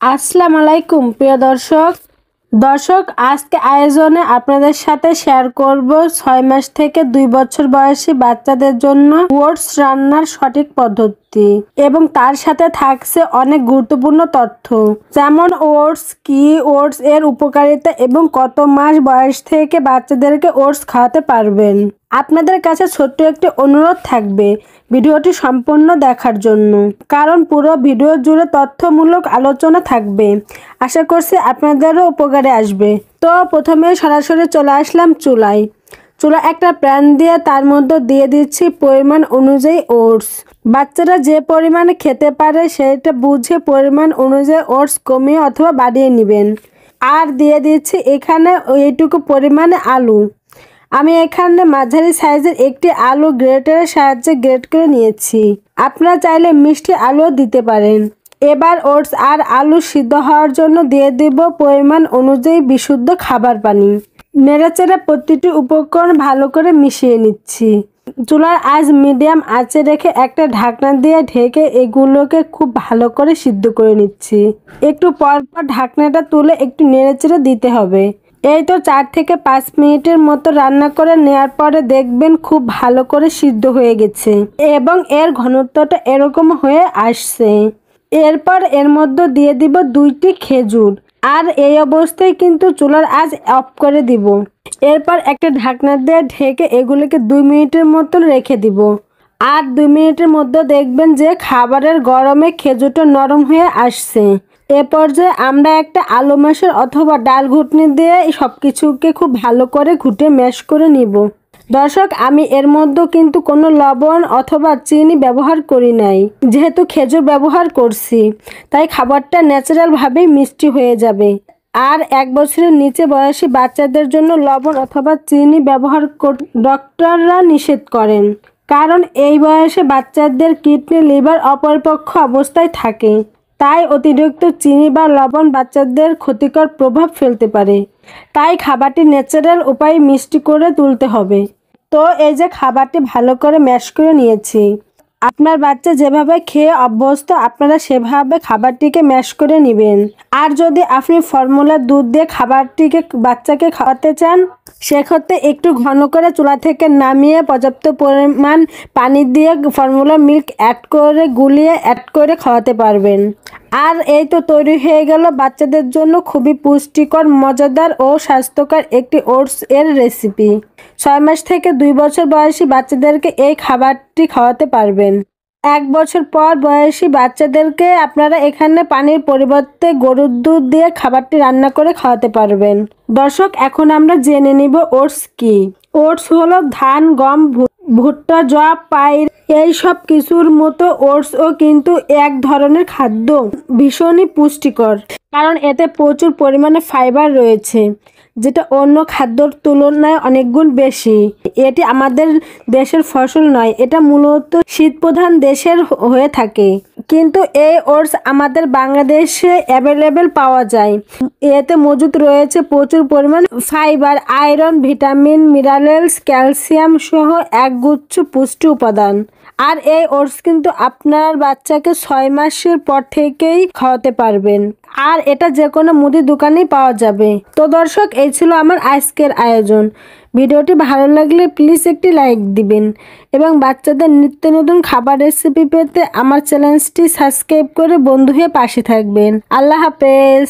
আসসালামু আলাইকুম প্রিয় দর্শক আজকে আয়োজনে আপনাদের সাথে শেয়ার করব 6 মাস থেকে 2 বছর বয়সী বাচ্চাদের জন্য ওটস রান্নার সঠিক পদ্ধতি এবং তার সাথে থাকছে অনেক গুরুত্বপূর্ণ তথ্য, যেমন ওটস কি, ওটস এর উপকারিতা এবং কত মাস বয়স থেকে বাচ্চাদেরকে ওটস খাওয়াতে পারবেন। আপনাদের কাছে ছোট্ট একটি অনুরোধ থাকবে ভিডিওটি সম্পূর্ণ দেখার জন্য, কারণ পুরো ভিডিও জুড়ে তথ্যমূলক আলোচনা থাকবে। আশা করছি আপনাদেরও উপকারে আসবে। তো প্রথমে সরাসরি চলে আসলাম চুলায় একটা প্যান দিয়ে তার মধ্যে দিয়ে দিচ্ছি পরিমাণ অনুযায়ী ওটস। বাচ্চারা যে পরিমাণে খেতে পারে সেটা বুঝে পরিমাণ অনুযায়ী ওটস কমিয়ে অথবা বাড়িয়ে নেবেন। আর দিয়ে দিচ্ছি এখানে এইটুকু পরিমাণে আলু। আমি এখানে মাঝারি সাইজের একটি আলু গ্রেটারের সাহায্যে গ্রেট করে নিয়েছি। আপনারা চাইলে মিষ্টি আলুও দিতে পারেন। এবার ওটস আর আলু সিদ্ধ হওয়ার জন্য দিয়ে দেব পরিমাণ অনুযায়ী বিশুদ্ধ খাবার পানি। নেড়েচেড়ে প্রতিটি উপকরণ ভালো করে মিশিয়ে নিচ্ছি। চুলার আঁচ মিডিয়াম আঁচে রেখে একটা ঢাকনা দিয়ে ঢেকে এগুলোকে খুব ভালো করে সিদ্ধ করে নিচ্ছি। একটু পর পর ঢাকনাটা তুলে একটু নেড়েচেড়ে দিতে হবে। এই তো 4 থেকে 5 মিনিটের মতো রান্না করে নেওয়ার পরে দেখবেন খুব ভালো করে সিদ্ধ হয়ে গেছে এবং এর ঘনত্বটা এরকম হয়ে আসছে। এরপর এর মধ্যে দিয়ে দিব 2টি খেজুর, আর এই অবস্থায় কিন্তু চুলার আঁচ অফ করে দিব। এরপর একটা ঢাকনা দিয়ে ঢেকে এগুলোকে 2 মিনিটের মতন রেখে দিব। আর 2 মিনিটের মধ্যে দেখবেন যে খাবারের গরমে খেজুরটা নরম হয়ে আসছে। এ পর্যায়ে আমরা একটা আলু ম্যাশের অথবা ডাল ঘুটনি দিয়ে সব কিছুকে খুব ভালো করে ঘুটে ম্যাশ করে নিব। দর্শক, আমি এর মধ্যে কিন্তু কোনো লবণ অথবা চিনি ব্যবহার করি নাই, যেহেতু খেজুর ব্যবহার করছি, তাই খাবারটা ন্যাচারালভাবেই মিষ্টি হয়ে যাবে। আর 1 বছরের নিচে বয়সী বাচ্চাদের জন্য লবণ অথবা চিনি ব্যবহার ডক্টররা নিষেধ করেন, কারণ এই বয়সে বাচ্চাদের কিডনি লিভার অপরিপক্ক অবস্থায় থাকে। তাই অতিরিক্ত চিনি বা লবণ বাচ্চাদের ক্ষতিকর প্রভাব ফেলতে পারে। তাই খাবারটি ন্যাচারাল উপায়ে মিষ্টি করে তুলতে হবে। তো এই যে খাবারটি ভালো করে ম্যাশ করে নিয়েছি। আপনার বাচ্চা যেভাবে খেয়ে অভ্যস্ত আপনারা সেভাবে খাবারটিকে ম্যাশ করে নেবেন। আর যদি আপনি ফর্মুলার দুধ দিয়ে খাবারটিকে বাচ্চাকে খাওয়াতে চান, সেক্ষেত্রে একটু ঘন করে চুলা থেকে নামিয়ে পর্যাপ্ত পরিমাণ পানি দিয়ে ফর্মুলা মিল্ক অ্যাড করে গুলিয়ে অ্যাড করে খাওয়াতে পারবেন। আর এই তো তৈরি হয়ে গেল বাচ্চাদের জন্য খুবই পুষ্টিকর, মজাদার ও স্বাস্থ্যকর একটি ওটস এর রেসিপি। 6 মাস থেকে 2 বছর বয়সী বাচ্চাদেরকে এই খাবারটি খাওয়াতে পারবেন। 1 বছর পর বয়সী বাচ্চাদেরকে আপনারা এখানে পানির পরিবর্তে গরুর দুধ দিয়ে খাবারটি রান্না করে খাওয়াতে পারবেন। দর্শক, এখন আমরা জেনে নিব ওটস কি। ওটস হলো ধান, গম, ভুট্টা, জব, পাইর এই সব কিছুর মতো ওটসও কিন্তু এক ধরনের খাদ্য, ভীষণই পুষ্টিকর, কারণ এতে প্রচুর পরিমাণে ফাইবার রয়েছে, যেটা অন্য খাদ্যর তুলনায় অনেক গুণ বেশি। এটি আমাদের দেশের ফসল নয়, এটা মূলত শীতপ্রধান দেশের হয়ে থাকে, কিন্তু এই ওটস আমাদের বাংলাদেশে অ্যাভেলেবেল পাওয়া যায়। এতে মজুদ রয়েছে প্রচুর পরিমাণ fibre, iron, vitamin, minerals, calcium সহ একগুচ্ছ পুষ্টি উপাদান। আর এই ওটস কিন্তু আপনার বাচ্চাকে 6 মাসের পর থেকেই খাওয়াতে পারবেন। আর এটা যে কোনো মুদি দোকানেই পাওয়া যাবে। তো দর্শক, এই ছিল আমার আজকের আয়োজন। ভিডিওটি ভালো লাগলে প্লিজ একটি লাইক দিবেন এবং বাচ্চাদের নিত্য নতুন খাবার রেসিপি পেতে আমার চ্যানেলটি সাবস্ক্রাইব করে বন্ধু হয়ে পাশে থাকবেন। আল্লাহ হাফেজ।